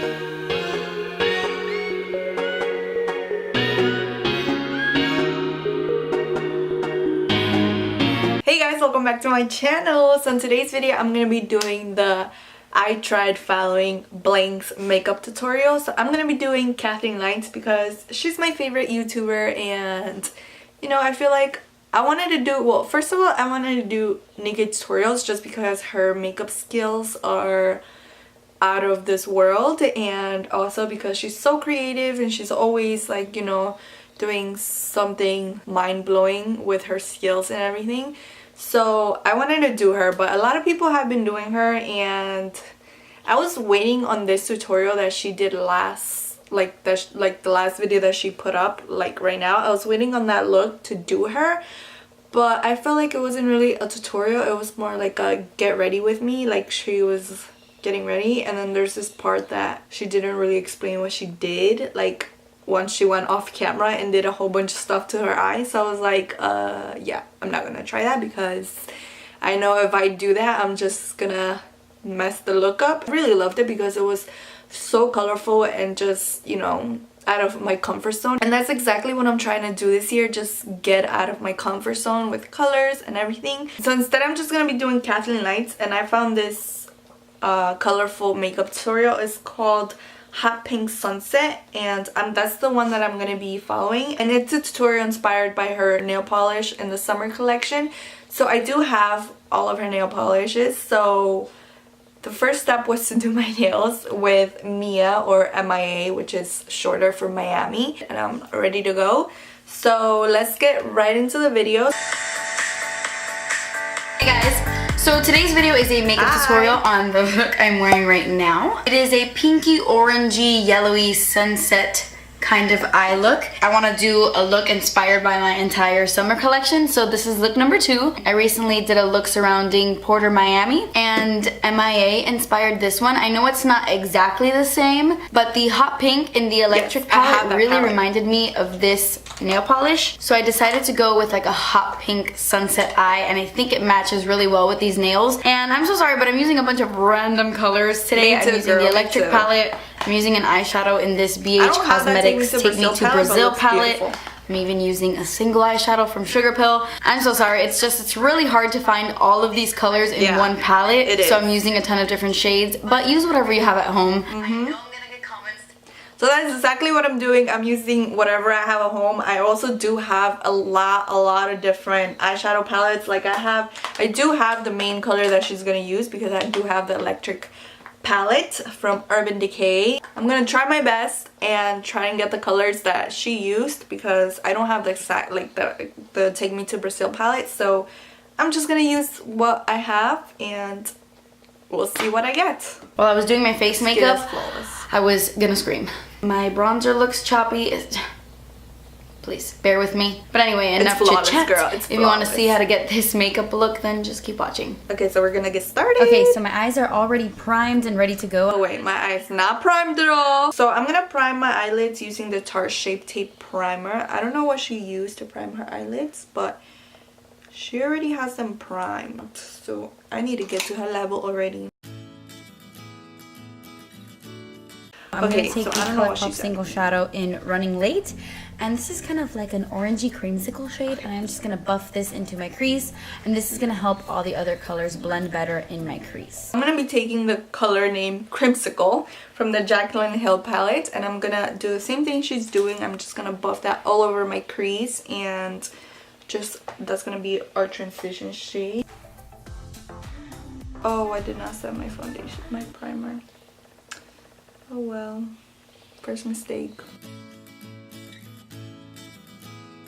Hey guys, welcome back to my channel. So in today's video I'm gonna be doing the I tried following blank's makeup tutorial. So I'm gonna be doing KATHLEENLIGHTS because she's my favorite YouTuber, and you know, I feel like I wanted to do, well, first of all, I wanted to do naked tutorials just because her makeup skills are out of this world, and also because she's so creative and she's always like, you know, doing something mind-blowing with her skills and everything. So I wanted to do her, but a lot of people have been doing her, and I was waiting on this tutorial that she did last, like the last video that she put up, like right now. I was waiting on that look to do her, but I felt like it wasn't really a tutorial. It was more like a get ready with me, like she was getting ready, and then there's this part that she didn't really explain what she did, like once she went off camera and did a whole bunch of stuff to her eyes. So I was like, yeah, I'm not gonna try that because I know if I do that I'm just gonna mess the look up. I really loved it because it was so colorful and just, you know, out of my comfort zone, and that's exactly what I'm trying to do this year, just get out of my comfort zone with colors and everything. So instead I'm just gonna be doing KATHLEENLIGHTS, and I found this colorful makeup tutorial. It's called Hot Pink Sunset, and that's the one that I'm gonna be following, and it's a tutorial inspired by her nail polish in the summer collection. So I do have all of her nail polishes. So the first step was to do my nails with Mia, or MIA, which is shorter for Miami, and I'm ready to go. So let's get right into the video. Hey guys, so today's video is a makeup tutorial on the look I'm wearing right now. It is a pinky orangey yellowy sunset kind of eye look. I want to do a look inspired by my entire summer collection, so this is look number 2. I recently did a look surrounding Porter Miami, and MIA inspired this one. I know it's not exactly the same, but the hot pink in the electric palette really reminded me of this nail polish, so I decided to go with like a hot pink sunset eye, and I think it matches really well with these nails. And I'm so sorry, but I'm using a bunch of random colors today. I'm using the electric palette. I'm using an eyeshadow in this Beige Cosmetics Take Me to Brazil palette. I'm even using a single eyeshadow from Sugar Pill. I'm so sorry, it's really hard to find all of these colors in one palette, so I'm using a ton of different shades, but use whatever you have at home. I know I'm gonna get comments. So that's exactly what I'm doing. I'm using whatever I have at home. I also do have a lot of different eyeshadow palettes. Like I do have the main color that she's gonna use because I do have the electric palette from Decay. I'm gonna try my best and try and get the colors that she used because I don't have the exact, like the Take Me to Brazil palette, so I'm just gonna use what I have and we'll see what I get. While I was doing my face makeup, I was gonna scream. My bronzer looks choppy. Please bear with me. But anyway, enough chit chat. Girl. If you want to see how to get this makeup look, then just keep watching. Okay, so we're gonna get started. Okay, so my eyes are already primed and ready to go. Oh wait, my eyes not primed at all. So I'm gonna prime my eyelids using the Tarte Shape Tape Primer. I don't know what she used to prime her eyelids, but she already has them primed. So I need to get to her level already. I'm going to take the ColourPop Single Shadow in Running Late, and this is kind of like an orangey creamsicle shade, and I'm just going to buff this into my crease, and this is going to help all the other colors blend better in my crease. I'm going to be taking the color named Creamsicle from the Jaclyn Hill palette, and I'm going to do the same thing she's doing. I'm just going to buff that all over my crease, and just that's going to be our transition shade. Oh, I did not set my foundation, my primer. Oh well, first mistake.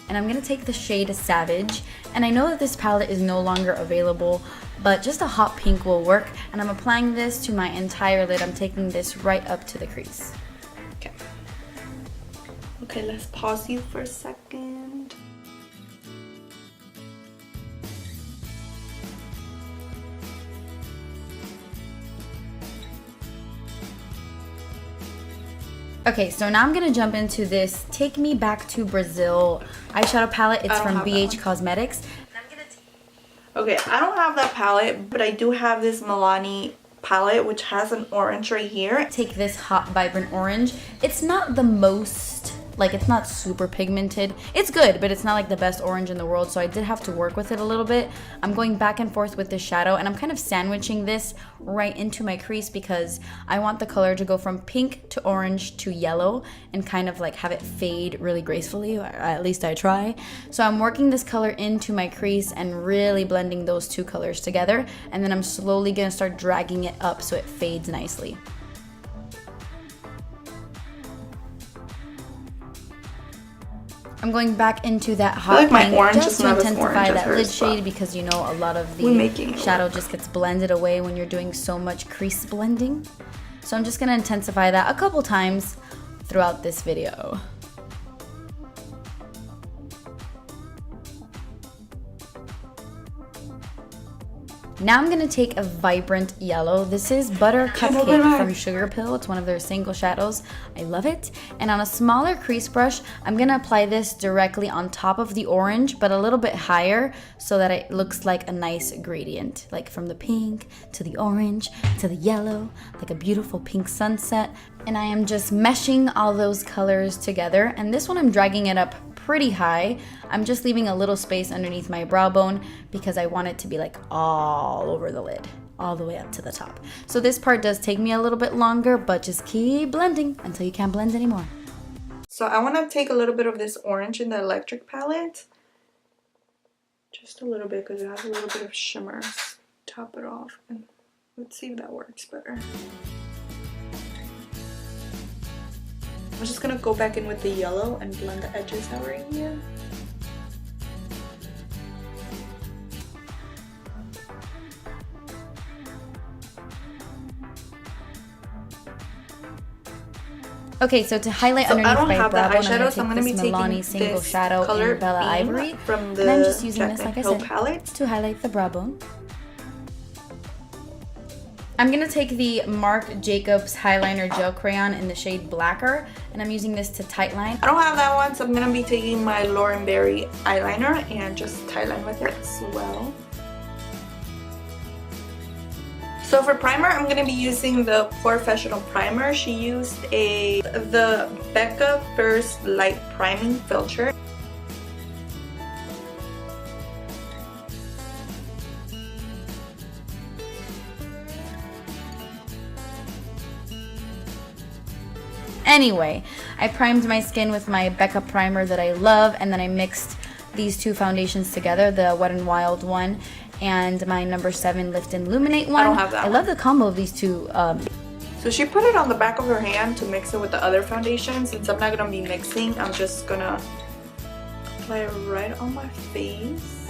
And I'm going to take the shade Savage, and I know that this palette is no longer available, but just a hot pink will work, and I'm applying this to my entire lid. I'm taking this right up to the crease. Okay, let's pause you for a second. Okay, so now I'm gonna jump into this Take Me Back to Brazil eyeshadow palette. It's from Beige Cosmetics. Okay, I don't have that palette, but I do have this Milani palette, which has an orange right here. Take this hot vibrant orange. It's not the most, like, it's not super pigmented. It's good, but it's not like the best orange in the world, so I did have to work with it a little bit. I'm going back and forth with this shadow, and I'm kind of sandwiching this right into my crease because I want the color to go from pink to orange to yellow and kind of like have it fade really gracefully, or at least I try. So I'm working this color into my crease and really blending those two colors together, and then I'm slowly gonna start dragging it up so it fades nicely. I'm going back into that hot pink just to intensify that lid shade because you know a lot of the shadow just gets blended away when you're doing so much crease blending. So I'm just going to intensify that a couple times throughout this video. Now I'm gonna take a vibrant yellow. This is Butter Cupcake from Sugar Pill. It's one of their single shadows. I love it. And on a smaller crease brush, I'm gonna apply this directly on top of the orange, but a little bit higher so that it looks like a nice gradient, like from the pink to the orange to the yellow, like a beautiful pink sunset. And I am just meshing all those colors together. And this one I'm dragging it up pretty high. I'm just leaving a little space underneath my brow bone because I want it to be like all over the lid, all the way up to the top. So this part does take me a little bit longer, but just keep blending until you can't blend anymore. So I want to take a little bit of this orange in the electric palette. Just a little bit because it has a little bit of shimmer. Top it off and let's see if that works better. I'm just gonna go back in with the yellow and blend the edges out right here. Okay, so to highlight underneath my brow bone, I'm gonna take this Milani single shadow in Bella Ivory, from the and I'm just using this, like I said, palette to highlight the brow bone. I'm gonna take the Marc Jacobs Highliner Gel Crayon in the shade Blacker, and I'm using this to tightline. I don't have that one, so I'm gonna be taking my Lauren Berry eyeliner and just tightline with it as well. So for primer, I'm gonna be using the Porefessional primer. She used the Becca First Light Priming Filter. Anyway, I primed my skin with my Becca primer that I love, and then I mixed these two foundations together, the Wet n Wild one and my number 7 Lift and Illuminate one. I don't have that one. love the combo of these two. So she put it on the back of her hand to mix it with the other foundation. Since I'm not gonna be mixing, I'm just gonna apply it right on my face.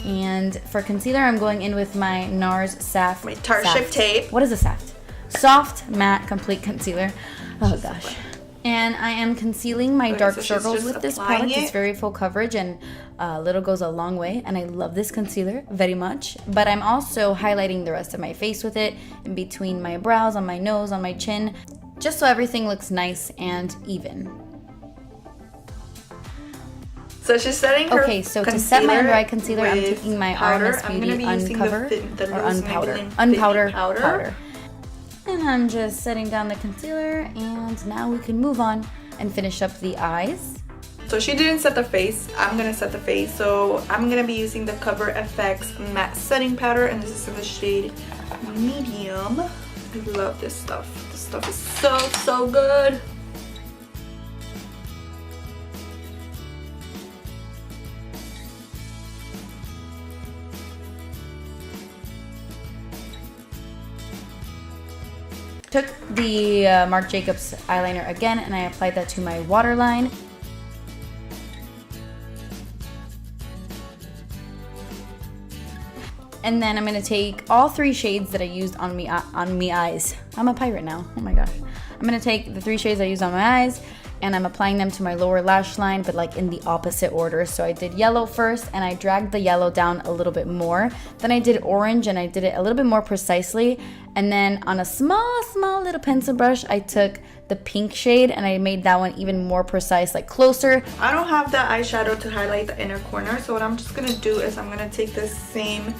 And for concealer, I'm going in with my NARS Saft. My Tarte Shape Tape. What is a Saft? Soft Matte Complete Concealer. Oh gosh. And I am concealing my dark circles with this product. It's very full coverage and little goes a long way. And I love this concealer very much. But I'm also highlighting the rest of my face with it in between my brows, on my nose, on my chin, just so everything looks nice and even. So she's setting her Okay, so to set my under eye concealer, I'm taking my Honest Beauty Uncover Unpowder powder. And I'm just setting down the concealer, and now we can move on and finish up the eyes. So she didn't set the face, I'm gonna set the face. So I'm gonna be using the Cover FX Matte Setting Powder, and this is in the shade Medium. I love this stuff. This stuff is so good. Took the Marc Jacobs eyeliner again, and I applied that to my waterline. And then I'm gonna take all 3 shades that I used on me eyes. I'm a pirate now. Oh my gosh. I'm gonna take the 3 shades I used on my eyes and I'm applying them to my lower lash line, but like in the opposite order. So I did yellow first, and I dragged the yellow down a little bit more. Then I did orange, and I did it a little bit more precisely. And then on a small little pencil brush, I took the pink shade and I made that one even more precise, like closer. I don't have the eyeshadow to highlight the inner corner, so what I'm just gonna do is I'm gonna take this same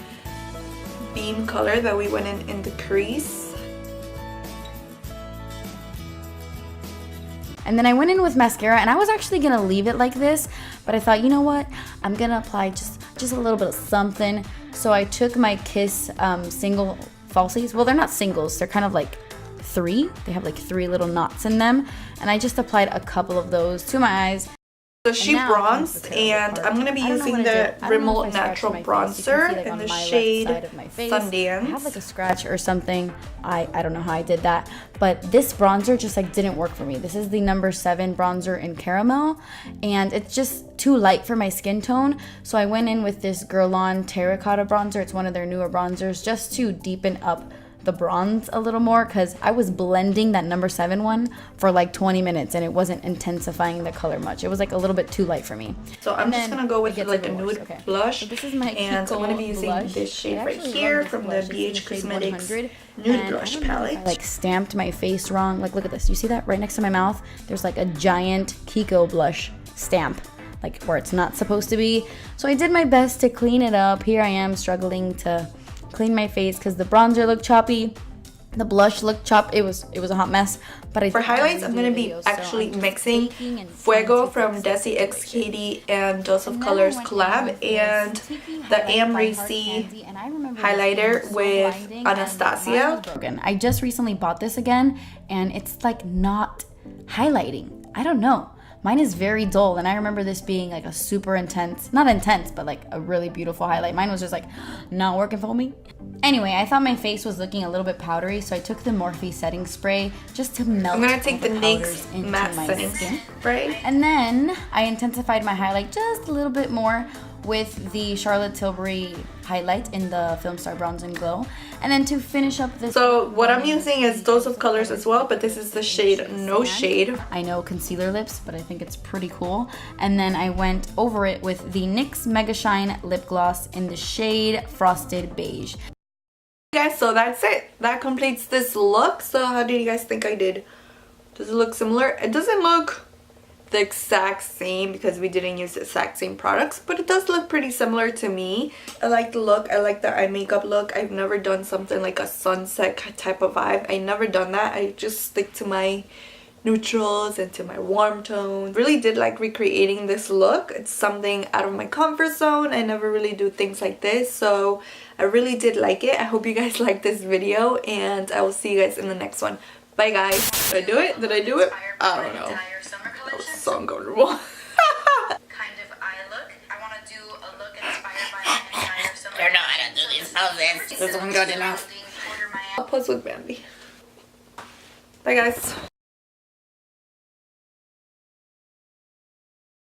beam color that we went in the crease. And then I went in with mascara, and I was actually gonna leave it like this, but I thought, you know what? I'm gonna apply just a little bit of something. So I took my Kiss single falsies. Well, they're not singles. They're kind of like 3. They have like 3 little knots in them. And I just applied a couple of those to my eyes. So she bronzed, and I'm going to be using the Rimmel Natural Bronzer in the shade Sundance. I have like a scratch or something. I don't know how I did that. But this bronzer just like didn't work for me. This is the number 7 bronzer in Caramel, and it's just too light for my skin tone. So I went in with this Guerlain Terracotta bronzer. It's one of their newer bronzers, just to deepen up the bronze a little more, because I was blending that number 7 one for like 20 minutes and it wasn't intensifying the color much. It was like a little bit too light for me. So I'm just gonna go with like a nude blush. So this is my and I'm gonna be using this shade right here from the Beige Cosmetics Nude Blush palette. I like stamped my face wrong. Like, look at this. You see that right next to my mouth? There's like a giant Kiko blush stamp, like where it's not supposed to be. So I did my best to clean it up. Here I am struggling to clean my face because the bronzer looked choppy, the blush looked chopped. It was a hot mess. But for highlights, I'm gonna be actually mixing Fuego from Desi x Katy and Dose of Colors collab and the Amrezy highlighter with Anastasia. I just recently bought this again, and it's like not highlighting. I don't know. Mine is very dull, and I remember this being like a super intense, not intense, but like a really beautiful highlight. Mine was just like not working for me. Anyway, I thought my face was looking a little bit powdery, so I took the Morphe setting spray just to melt. I'm gonna take the NYX matte setting spray. And then I intensified my highlight just a little bit more with the Charlotte Tilbury highlight in the Film Star Bronze and Glow. And then to finish up this... So what I'm using is Dose of Colors as well, but this is the shade No Shade. I know concealer lips, but I think it's pretty cool. And then I went over it with the NYX Mega Shine Lip Gloss in the shade Frosted Beige. Guys, so that's it. That completes this look. So how do you guys think I did? Does it look similar? It doesn't look the exact same because we didn't use the exact same products, but it does look pretty similar to me. I like the look. I like the eye makeup look. I've never done something like a sunset type of vibe. I never done that. I just stick to my neutrals and to my warm tones. Really did like recreating this look. It's something out of my comfort zone. I never really do things like this, so I really did like it. I hope you guys liked this video, and I will see you guys in the next one. Bye guys. Did I do it? Did I do it? I don't know. That was so uncomfortable. Kind of eye look. I want to do a look inspired by an entire summer. I don't know how to do these poses. This one good enough. I'll pose with Bambi. Bye guys.